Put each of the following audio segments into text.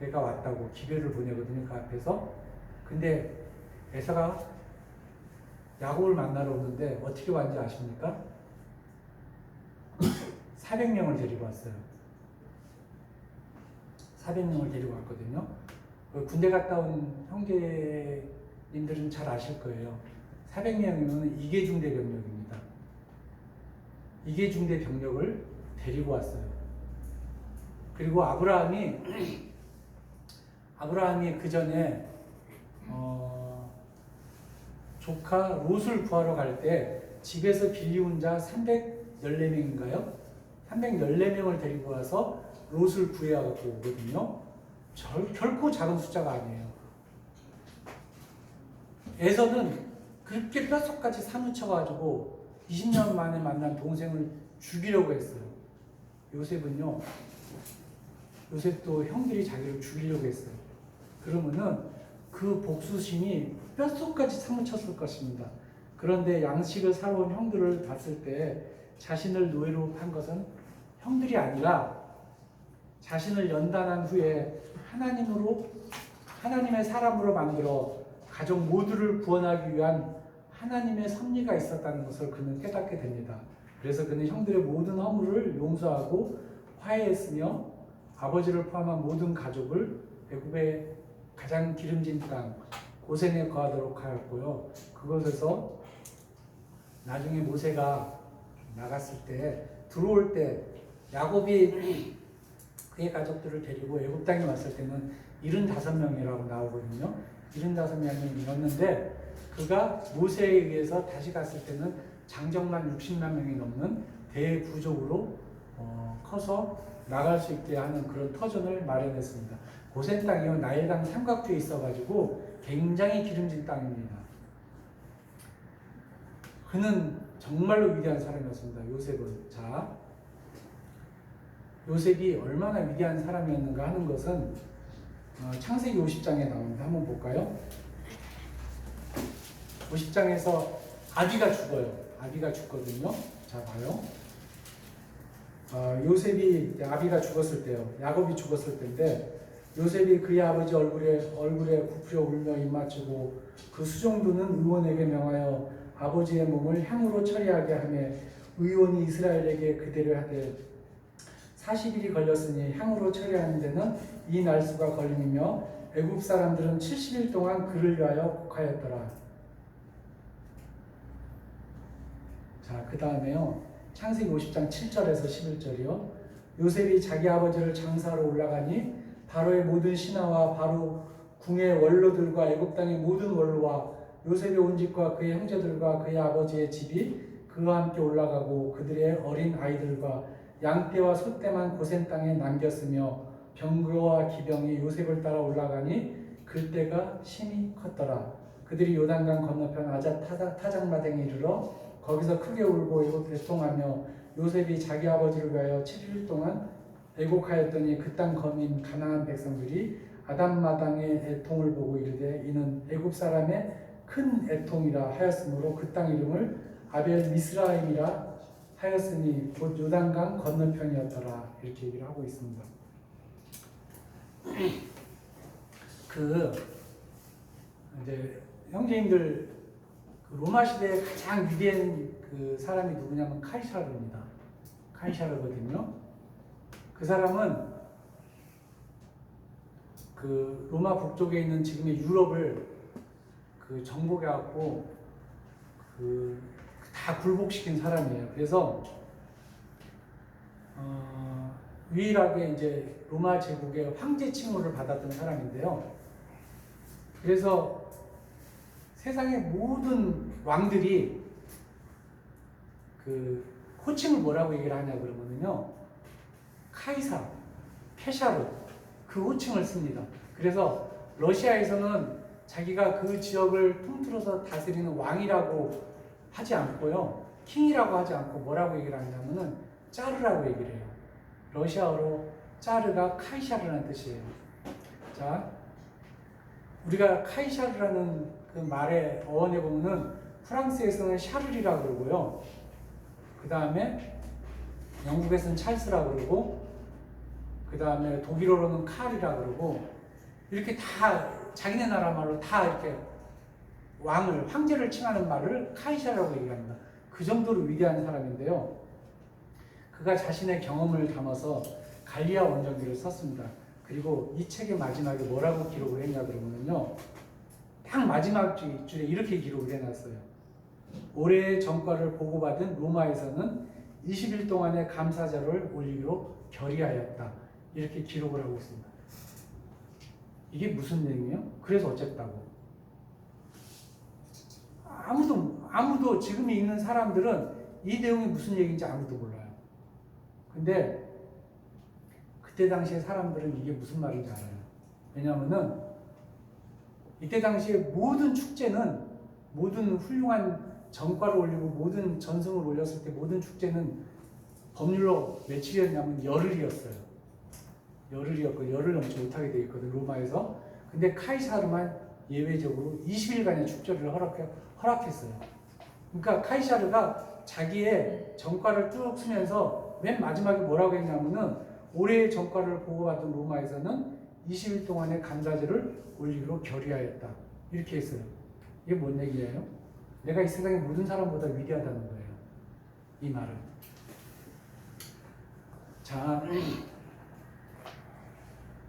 애가 왔다고 기별을 보내거든요. 그 앞에서. 근데 에서가 야곱을 만나러 오는데 어떻게 왔는지 아십니까? 400명을 데리고 왔어요. 400명을 데리고 왔거든요. 군대 갔다 온 형제님들은 잘 아실 거예요. 400명이면 이계중대 병력입니다. 이계중대 병력을 데리고 왔어요. 그리고 아브라함이 그 전에 조카 롯을 구하러 갈 때 집에서 빌리운 자 314명인가요? 314명을 데리고 와서 롯을 구해갖고 오거든요. 결코 작은 숫자가 아니에요. 에서는 그렇게 뼛속까지 사무쳐가지고 20년 만에 만난 동생을 죽이려고 했어요. 요셉도 형들이 자기를 죽이려고 했어요. 그러면은 그 복수심이 뼛속까지 사무쳤을 것입니다. 그런데 양식을 사러 온 형들을 봤을 때 자신을 노예로 한 것은 형들이 아니라 자신을 연단한 후에 하나님의 사람으로 만들어 가족 모두를 구원하기 위한 하나님의 섭리가 있었다는 것을 그는 깨닫게 됩니다. 그래서 그는 형들의 모든 허물을 용서하고 화해했으며 아버지를 포함한 모든 가족을 애굽의 가장 기름진 땅 고센에 거하도록 하였고요. 그곳에서 나중에 모세가 나갔을 때 들어올 때 야곱이 그의 가족들을 데리고 애굽 땅에 왔을 때는 75명이라고 나오거든요. 75명이었는데 그가 모세에 의해서 다시 갔을 때는 장정만 60만 명이 넘는 대부족으로 커서 나갈 수 있게 하는 그런 터전을 마련했습니다. 고센 땅이요 나일강 삼각주에 있어가지고 굉장히 기름진 땅입니다. 그는 정말로 위대한 사람이었습니다. 요셉은. 자, 요셉이 얼마나 위대한 사람이었는가 하는 것은 창세기 50장에 나옵니다. 한번 볼까요? 50장에서 아비가 죽어요. 아비가 죽거든요. 자, 봐요. 아비가 죽었을 때요. 야곱이 죽었을 때인데 요셉이 그의 아버지 얼굴에 굽혀 울며 입맞추고 그 수종도는 의원에게 명하여 아버지의 몸을 향으로 처리하게 하며 의원이 이스라엘에게 그대로 하되 40일이 걸렸으니 향으로 처리하는 데는 이 날수가 걸림이며 애굽 사람들은 70일 동안 그를 위하여 곡하였더라. 자, 그 다음에요. 창세기 50장 7절에서 11절이요. 요셉이 자기 아버지를 장사하러 올라가니 바로의 모든 신하와 바로 궁의 원로들과 애굽 땅의 모든 원로와 요셉의 온 집과 그의 형제들과 그의 아버지의 집이 그와 함께 올라가고 그들의 어린 아이들과 양떼와 소떼만 고센 땅에 남겼으며 병거와 기병이 요셉을 따라 올라가니 그때가 심히 컸더라. 그들이 요단강 건너편 아자 타작마당에 이르러 거기서 크게 울고 애굽 애통하며 요셉이 자기 아버지를 위하여 7일 동안 애곡하였더니 그 땅 거민 가나안 백성들이 아담마당의 애통을 보고 이르되 이는 애굽 사람의 큰 애통이라 하였으므로 그 땅 이름을 아벨 미스라임이라 하였으니 곧 요단강 건너편이었더라. 이렇게 얘기를 하고 있습니다. 이제 형제님들 로마 시대의 가장 위대한 그 사람이 누구냐면 카이사르입니다. 카이사르거든요. 그 사람은 그 로마 북쪽에 있는 지금의 유럽을 그 정복해갖고 다 굴복시킨 사람이에요. 그래서 유일하게 이제 로마 제국의 황제 칭호를 받았던 사람인데요. 그래서 세상의 모든 왕들이 그 호칭을 뭐라고 얘기를 하냐 그러면요. 카이사, 페샤르 그 호칭을 씁니다. 그래서 러시아에서는 자기가 그 지역을 통틀어서 다스리는 왕이라고 하지 않고요. 킹이라고 하지 않고 뭐라고 얘기를 하냐면은 짜르라고 얘기를 해요. 러시아어로 짜르가 카이샤르라는 뜻이에요. 자, 우리가 카이샤르라는 그 말의 어원에 보면은 프랑스에서는 샤를이라고 그러고요. 그 다음에 영국에서는 찰스라고 그러고 그 다음에 독일어로는 칼이라 그러고, 이렇게 다 자기네 나라 말로 다 이렇게 황제를 칭하는 말을 카이사라고 얘기합니다. 그 정도로 위대한 사람인데요. 그가 자신의 경험을 담아서 갈리아 원정기를 썼습니다. 그리고 이 책의 마지막에 뭐라고 기록을 했냐 그러면요, 딱 마지막 줄에 이렇게 기록을 해놨어요. 올해의 전과를 보고받은 로마에서는 20일 동안의 감사절을 올리기로 결의하였다. 이렇게 기록을 하고 있습니다. 이게 무슨 내용이에요? 그래서 어쨌다고. 아무도 지금 있는 사람들은 이 내용이 무슨 얘기인지 아무도 몰라요. 근데 그때 당시에 사람들은 이게 무슨 말인지 알아요. 왜냐하면은 이때 당시에 모든 축제는, 모든 훌륭한 전과를 올리고 모든 전승을 올렸을 때 모든 축제는 법률로 며칠이었냐면 열흘이었어요. 열흘이었고 열흘 넘지 못하게 돼 있거든, 로마에서. 근데 카이사르만 예외적으로 20일간의 축제를 허락했어요. 그러니까 카이사르가 자기의 전과를 쭉 쓰면서 맨 마지막에 뭐라고 했냐면은 올해의 전과를 보고받은 로마에서는 20일 동안의 감사제를 올리기로 결의하였다. 이렇게 했어요. 이게 뭔 얘기예요? 내가 이 세상의 모든 사람보다 위대하다는 거예요. 이 말은. 자,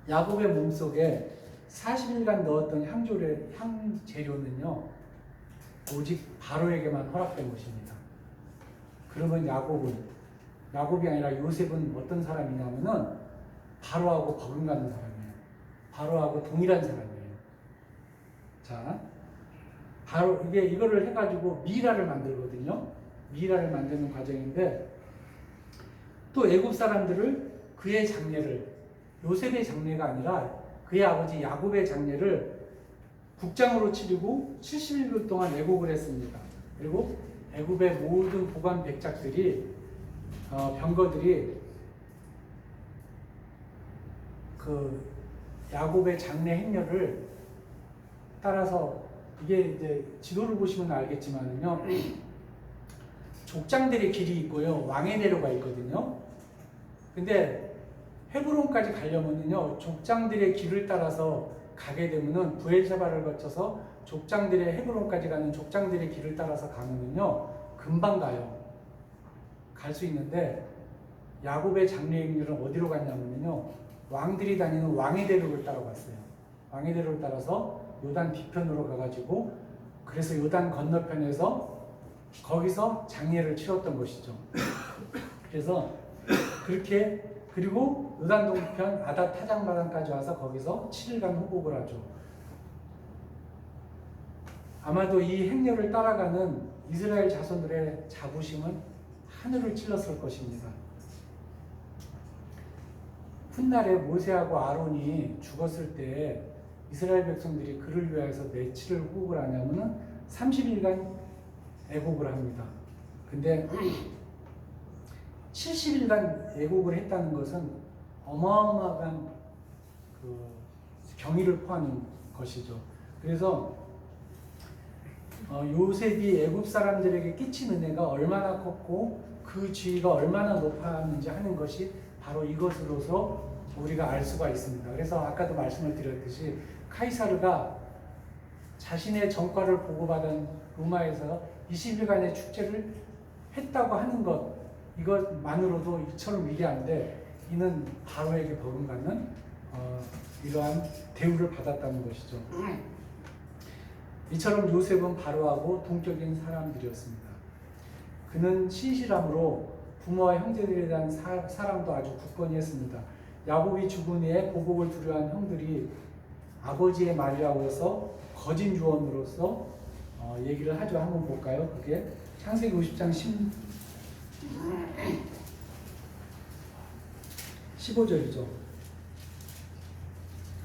야곱의 몸속에 40일간 넣었던 향재료는요, 오직 바로에게만 허락된 것입니다. 그러면 야곱이 아니라 요셉은 어떤 사람이냐면은 바로하고 버금가는 사람이에요. 바로하고 동일한 사람이에요. 자, 바로 이거를 해가지고 미라를 만들거든요. 미라를 만드는 과정인데, 또 애굽 사람들을 그의 장례를, 요셉의 장례가 아니라 그의 아버지 야곱의 장례를 국장으로 치르고 70일 동안 애국을 했습니다. 그리고 애굽의 모든 보관 백작들이, 병거들이 그 야곱의 장례 행렬을 따라서, 이게 이제 지도를 보시면 알겠지만요, 족장들의 길이 있고요, 왕의 대로가 있거든요. 근데 헤브론까지 가려면요, 족장들의 길을 따라서 가게 되면은 부엘세바를 거쳐서 족장들의 헤브론까지 가는 족장들의 길을 따라서 가면은요, 금방 가요. 갈 수 있는데, 야곱의 장례 행렬은 어디로 갔냐면요, 왕들이 다니는 왕의 대로를 따라갔어요. 왕의 대로를 따라서 요단 뒤편으로 가가지고, 그래서 요단 건너편에서 거기서 장례를 치렀던 것이죠. 그래서 그렇게, 그리고 요단 동편 아다 타작마당까지 와서 거기서 7일간 호곡을 하죠. 아마도 이 행렬을 따라가는 이스라엘 자손들의 자부심은 하늘을 찔렀을 것입니다. 훗날에 모세하고 아론이 죽었을 때 이스라엘 백성들이 그를 위하여서 며칠을 호곡을 하냐면은 30일간 애곡을 합니다. 근데 70일간 애곡을 했다는 것은 어마어마한 그 경의를 포하는 것이죠. 그래서 요셉이 애굽 사람들에게 끼친 은혜가 얼마나 컸고 그 지위가 얼마나 높았는지 하는 것이 바로 이것으로서 우리가 알 수가 있습니다. 그래서 아까도 말씀을 드렸듯이 카이사르가 자신의 전과를 보고받은 로마에서 20일간의 축제를 했다고 하는 것, 이것만으로도 이처럼 위대한데, 이는 바로에게 버금가는 이러한 대우를 받았다는 것이죠. 이처럼 요셉은 바로하고 동격인 사람들이었습니다. 그는 신실함으로 부모와 형제들에 대한 사랑도 아주 굳건히 했습니다. 야곱이 죽은 후에 보복을 두려워한 형들이 아버지의 말이라고 해서 거짓 유언으로서 얘기를 하죠. 한번 볼까요? 그게 창세기 50장 15절이죠.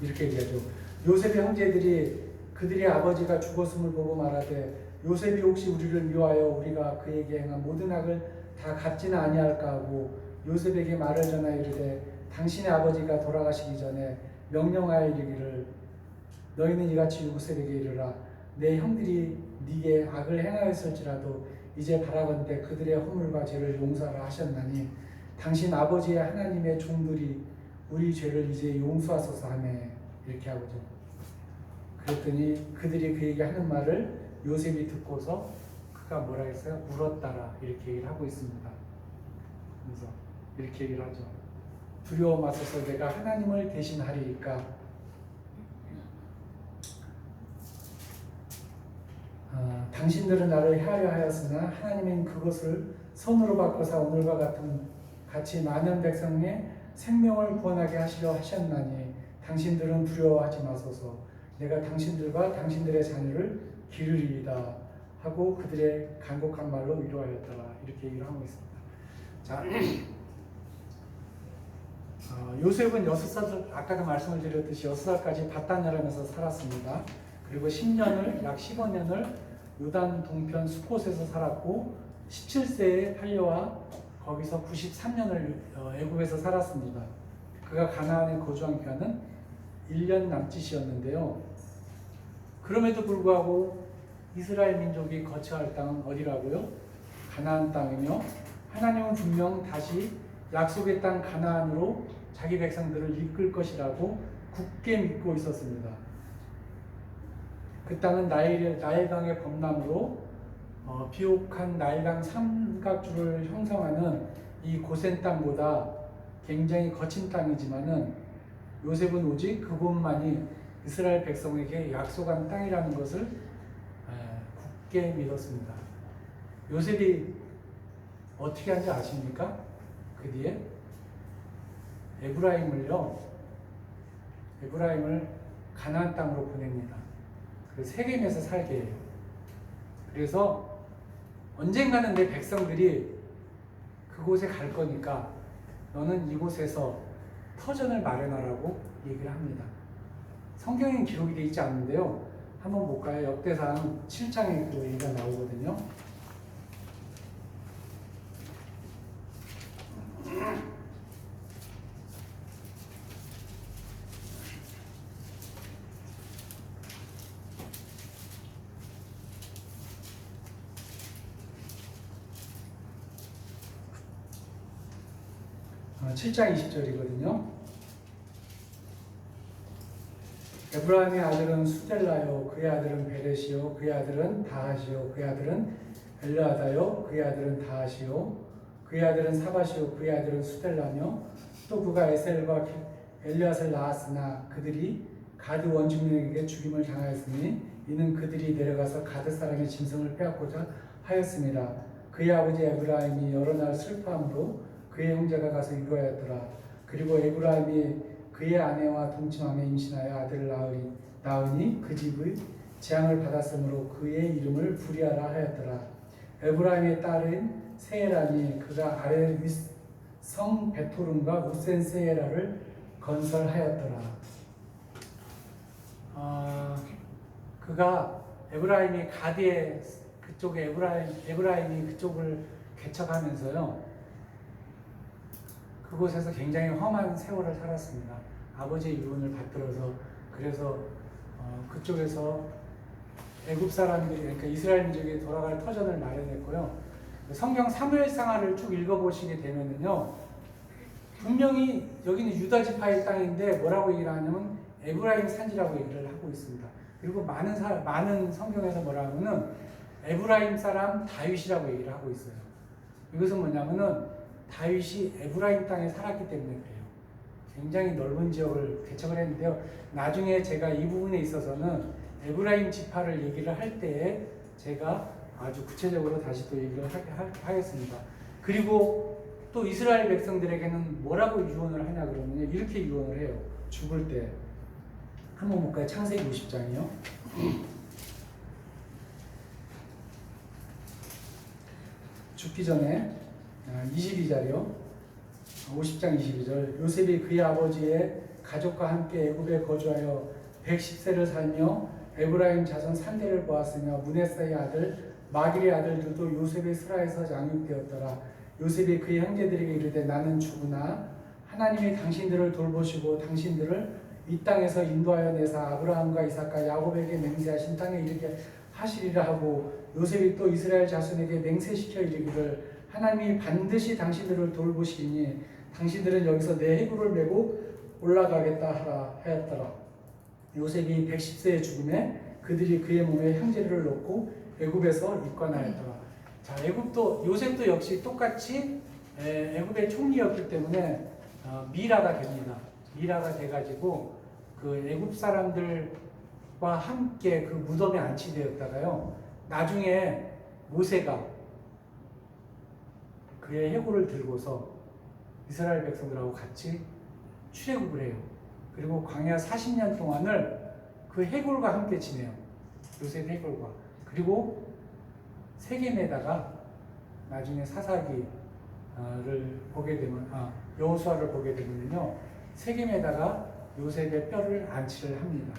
이렇게 얘기하죠. 요셉의 형제들이 그들의 아버지가 죽었음을 보고 말하되, 요셉이 혹시 우리를 미워하여 우리가 그에게 행한 모든 악을 다 갚지는 아니할까 하고 요셉에게 말을 전하 이르되, 당신의 아버지가 돌아가시기 전에 명령하여 이르기를, 너희는 이같이 요셉에게 이르라. 내 형들이 네게 악을 행하였을지라도 이제 바라건대 그들의 허물과 죄를 용서하라 하셨나니, 당신 아버지의 하나님의 종들이 우리 죄를 이제 용서하소서 하네 이렇게 하거죠. 그랬더니 그들이 그에게 하는 말을 요셉이 듣고서 그가 뭐라 했어요? 울었다라 이렇게 얘기를 하고 있습니다. 그래서 이렇게 얘기를 하죠. 두려워 마소서 내가 하나님을 대신하리이까. 당신들은 나를 해하려 하였으나 하나님은 그것을 선으로 바꿔서 오늘과 같이 많은 백성의 생명을 구원하게 하시려 하셨나니 당신들은 두려워하지 마소서 내가 당신들과 당신들의 자녀를 기르리이다 하고 그들의 간곡한 말로 위로하였더라 이렇게 얘기를 하고 있습니다. 자, 요셉은 6살, 아까도 말씀을 드렸듯이 6살까지 밧단야람에서 살았습니다. 그리고 10년을, 약 15년을 요단 동편 수콧에서 살았고 17세에 팔려와 거기서 93년을 애굽에서 살았습니다. 그가 가나안에 거주한 기간은 1년 남짓이었는데요. 그럼에도 불구하고 이스라엘 민족이 거처할 땅은 어디라고요? 가나안 땅이며 하나님은 분명 다시 약속의 땅 가나안으로 자기 백성들을 이끌 것이라고 굳게 믿고 있었습니다. 그 땅은 나일강의 범람으로 비옥한 나일강 삼각주를 형성하는 이 고센 땅보다 굉장히 거친 땅이지만은 요셉은 오직 그곳만이 이스라엘 백성에게 약속한 땅이라는 것을 굳게 믿었습니다. 요셉이 어떻게 한지 아십니까? 그 뒤에 에브라임을 가나안 땅으로 보냅니다. 그래서 세겜에서 살게 해요. 그래서 언젠가는 내 백성들이 그곳에 갈 거니까 너는 이곳에서 터전을 마련하라고 얘기를 합니다. 성경엔 기록이 되어 있지 않는데요. 한번 볼까요? 역대상 7장에 그 얘기가 나오거든요. 어, 7장 20절이거든요. 에브라임의 아들은 수델라요, 그의 아들은 베렛이요, 그의 아들은 다하시요, 그의 아들은 엘르아다요, 그의 아들은 다하시요, 그의 아들은 사바시요, 그의 아들은 수델라며 또 그가 에셀과 엘리앗을 낳았으나 그들이 가드 원주민에게 죽임을 당하였으니 이는 그들이 내려가서 가드 사람의 짐승을 빼앗고자 하였습니다. 그의 아버지 에브라임이 여러 날 슬퍼함으로 그의 형제가 가서 위로하였더라. 그리고 에브라임이 그의 아내와 동침함에 임신하여 아들을 낳으니 그 집의 재앙을 받았으므로 그의 이름을 부리아라 하였더라. 에브라임의 딸은 세에라니 그가 아래 성 베토름과 우센 세에라를 건설하였더라. 그가 에브라임이 가드에 그쪽에 에브라임이 그쪽을 개척하면서요. 그곳에서 굉장히 험한 세월을 살았습니다. 아버지의 유언을 받들어서 그래서 그쪽에서 애굽 사람들이 그러니까 이스라엘 민족이 돌아갈 터전을 마련했고요. 성경 사무엘상하를 쭉 읽어보시게 되면은요, 분명히 여기는 유다 지파의 땅인데 뭐라고 얘기를 하냐면 에브라임 산지라고 얘기를 하고 있습니다. 그리고 많은 성경에서 뭐라 하면은 에브라임 사람 다윗이라고 얘기를 하고 있어요. 이것은 뭐냐면은 다윗이 에브라임 땅에 살았기 때문에 그래요. 굉장히 넓은 지역을 개척을 했는데요. 나중에 제가 이 부분에 있어서는 에브라임 지파를 얘기를 할 때에 제가 아주 구체적으로 다시 또 얘기를 하겠습니다. 그리고 또 이스라엘 백성들에게는 뭐라고 유언을 하냐 그러면요. 이렇게 유언을 해요. 죽을 때. 한번 볼까요? 창세기 50장이요. 죽기 전에 22절이요. 50장 22절. 요셉이 그의 아버지의 가족과 함께 애굽에 거주하여 110세를 살며 에브라임 자손 3대를 보았으며 문에사의 아들 마길의 아들들도 요셉의 스라에서 양육되었더라. 요셉이 그의 형제들에게 이르되 나는 죽으나 하나님이 당신들을 돌보시고 당신들을 이 땅에서 인도하여 내사 아브라함과 이삭과 야곱에게 맹세하신 땅에 이르게 하시리라 하고 요셉이 또 이스라엘 자손에게 맹세시켜 이르기를 하나님이 반드시 당신들을 돌보시니 당신들은 여기서 내 해구를 메고 올라가겠다 하였더라. 요셉이 110세에 죽음에 그들이 그의 몸에 형제를 놓고 애굽에서 입관하였더라. 자, 요셉도 역시 똑같이 애굽의 총리였기 때문에 미라가 됩니다. 미라가 돼가지고 그 애굽 사람들과 함께 그 무덤에 안치되었다가요. 나중에 모세가 그의 해골을 들고서 이스라엘 백성들하고 같이 출애굽을 해요. 그리고 광야 40년 동안을 그 해골과 함께 지내요. 요셉 해골과. 그리고 세겜에다가 나중에 사사기를 보게 되면 여호수아를 보게 되면요, 세겜에다가 요셉의 뼈를 안치를 합니다.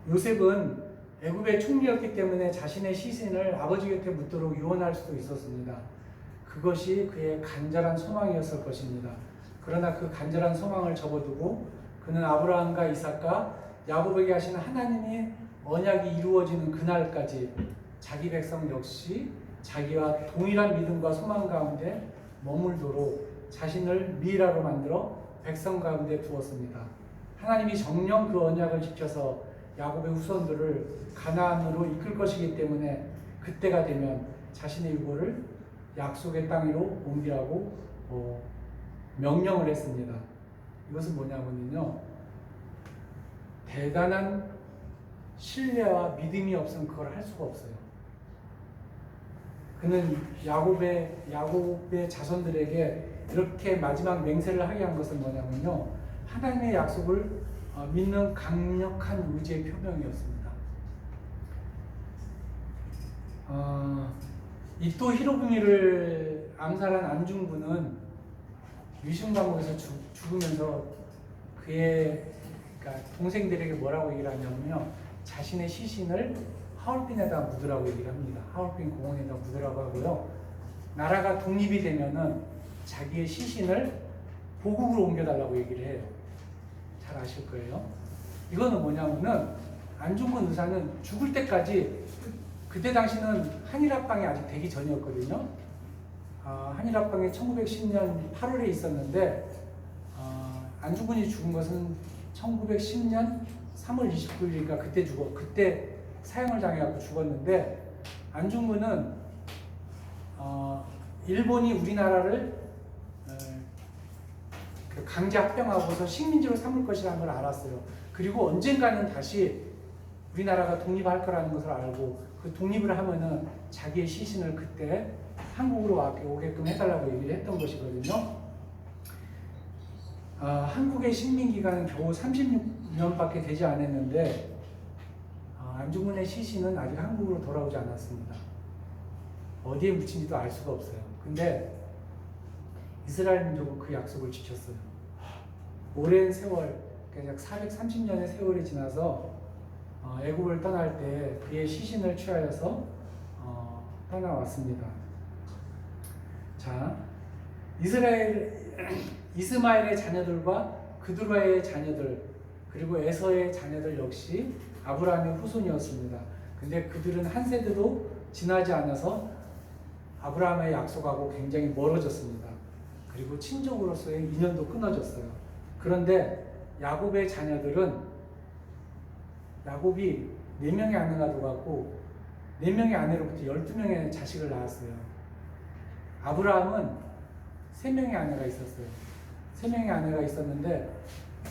요셉은 애굽의 총리였기 때문에 자신의 시신을 아버지 곁에 묻도록 유언할 수도 있었습니다. 그것이 그의 간절한 소망이었을 것입니다. 그러나 그 간절한 소망을 접어두고 그는 아브라함과 이삭과 야곱에게 하신 하나님의 언약이 이루어지는 그날까지 자기 백성 역시 자기와 동일한 믿음과 소망 가운데 머물도록 자신을 미라로 만들어 백성 가운데 두었습니다. 하나님이 정녕 그 언약을 지켜서 야곱의 후손들을 가나안으로 이끌 것이기 때문에 그때가 되면 자신의 유고를 약속의 땅으로 옮기라고 명령을 했습니다. 이것은 뭐냐면요, 대단한 신뢰와 믿음이 없으면 그걸 할 수가 없어요. 그는 야곱의 자손들에게 이렇게 마지막 맹세를 하게 한 것은 뭐냐면요, 하나님의 약속을 믿는 강력한 의지의 표명이었습니다. 이토 히로부미를 암살한 안중근은 위신감옥에서 죽으면서 그러니까 동생들에게 뭐라고 얘기를 하냐면요, 자신의 시신을 하얼빈에다 묻으라고 얘기를 합니다. 하얼빈 공원에다 묻으라고 하고요, 나라가 독립이 되면은 자기의 시신을 보국으로 옮겨달라고 얘기를 해요. 잘 아실 거예요. 이거는 뭐냐면은 안중근 의사는 죽을 때까지 그때 당시는 한일합방이 아직 되기 전이었거든요. 한일합방이 1910년 8월에 있었는데 안중근이 죽은 것은 1910년 3월 29일이니까 그때 사형을 당해갖고 죽었는데, 안중근은 일본이 우리나라를 강제 합병하고서 식민지로 삼을 것이라는 걸 알았어요. 그리고 언젠가는 다시 우리나라가 독립할 거라는 것을 알고 그 독립을 하면은 자기의 시신을 그때 한국으로 오게끔 해달라고 얘기를 했던 것이거든요. 한국의 식민기간은 겨우 36년밖에 되지 않았는데 안중근의 시신은 아직 한국으로 돌아오지 않았습니다. 어디에 묻힌지도 알 수가 없어요. 근데 이스라엘 민족은 그 약속을 지켰어요. 오랜 세월, 약 430년의 세월이 지나서 애굽을 떠날 때 그의 시신을 취하여서 떠나왔습니다. 자, 이스마엘의 자녀들과 그두라의 자녀들, 그리고 에서의 자녀들 역시 아브라함의 후손이었습니다. 근데 그들은 한 세대도 지나지 않아서 아브라함의 약속하고 굉장히 멀어졌습니다. 그리고 친족으로서의 인연도 끊어졌어요. 그런데 야곱의 자녀들은, 야곱이 4명의 아내가 둬갖고 4명의 아내로부터 12명의 자식을 낳았어요. 아브라함은 3명의 아내가 있었어요. 3명의 아내가 있었는데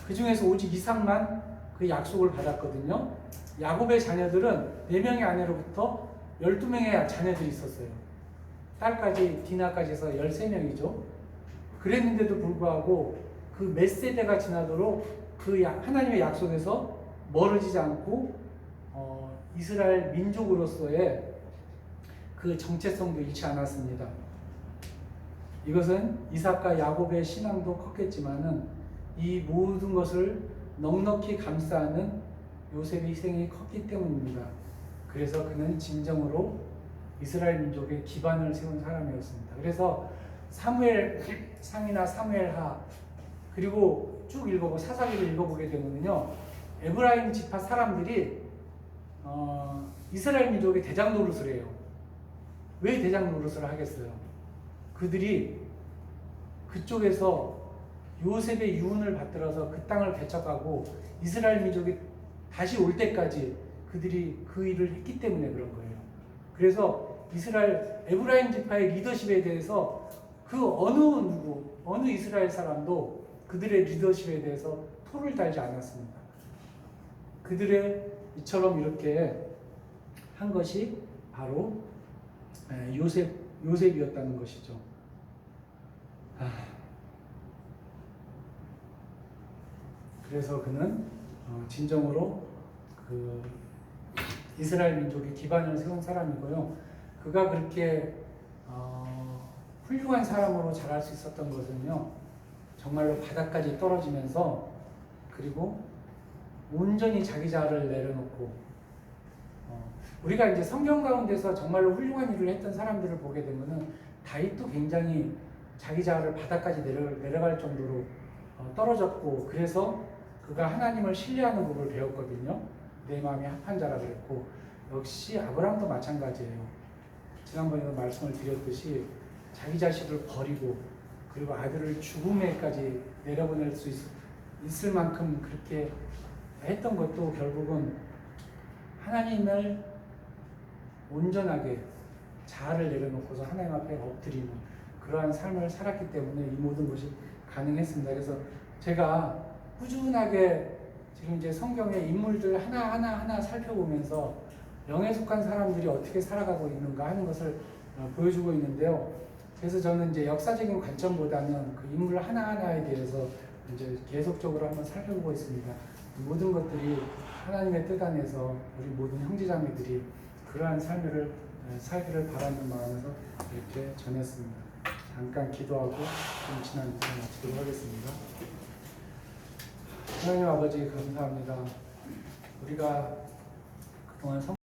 그 중에서 오직 이삭만 그 약속을 받았거든요. 야곱의 자녀들은 4명의 아내로부터 12명의 자녀들이 있었어요. 딸까지, 디나까지 해서 13명이죠. 그랬는데도 불구하고 그 몇 세대가 지나도록 그 하나님의 약속에서 멀어지지 않고 이스라엘 민족으로서의 그 정체성도 잃지 않았습니다. 이것은 이삭과 야곱의 신앙도 컸겠지만은 이 모든 것을 넉넉히 감싸는 요셉의 희생이 컸기 때문입니다. 그래서 그는 진정으로 이스라엘 민족의 기반을 세운 사람이었습니다. 그래서 사무엘 상이나 사무엘 하, 그리고 쭉 읽어보고 사사기를 읽어보게 되면요, 에브라임 지파 사람들이 이스라엘 민족의 대장 노릇을 해요. 왜 대장 노릇을 하겠어요? 그들이 그쪽에서 요셉의 유언을 받들어서 그 땅을 개척하고 이스라엘 민족이 다시 올 때까지 그들이 그 일을 했기 때문에 그런 거예요. 그래서 이스라엘 에브라임 지파의 리더십에 대해서 그 어느 이스라엘 사람도 그들의 리더십에 대해서 토를 달지 않았습니다. 그들의 이처럼 이렇게 한 것이 바로 요셉이었다는 것이죠. 그래서 그는 진정으로 그 이스라엘 민족의 기반을 세운 사람이고요. 그가 그렇게 훌륭한 사람으로 자랄 수 있었던 것은요, 정말로 바닥까지 떨어지면서, 그리고 온전히 자기 자아를 내려놓고, 우리가 이제 성경 가운데서 정말로 훌륭한 일을 했던 사람들을 보게 되면은 다윗도 굉장히 자기 자아를 바닥까지 내려갈 정도로 떨어졌고, 그래서 그가 하나님을 신뢰하는 법을 배웠거든요. 내 마음이 합한 자라 그랬고, 역시 아브라함도 마찬가지예요. 지난번에도 말씀을 드렸듯이 자기 자식을 버리고, 그리고 아들을 죽음에까지 내려보낼 수 있을 만큼 그렇게 했던 것도 결국은 하나님을 온전하게 자아를 내려놓고서 하나님 앞에 엎드리는 그러한 삶을 살았기 때문에 이 모든 것이 가능했습니다. 그래서 제가 꾸준하게 지금 이제 성경의 인물들 하나 살펴보면서 영에 속한 사람들이 어떻게 살아가고 있는가 하는 것을 보여주고 있는데요. 그래서 저는 이제 역사적인 관점보다는 그 인물 하나하나에 대해서 이제 계속적으로 한번 살펴보고 있습니다. 모든 것들이 하나님의 뜻 안에서 우리 모든 형제자매들이 그러한 삶을 살기를 바라는 마음에서 이렇게 전했습니다. 잠깐 기도하고 좀 지난 시간 마치도록 하겠습니다. 하나님 아버지 감사합니다. 우리가 그동안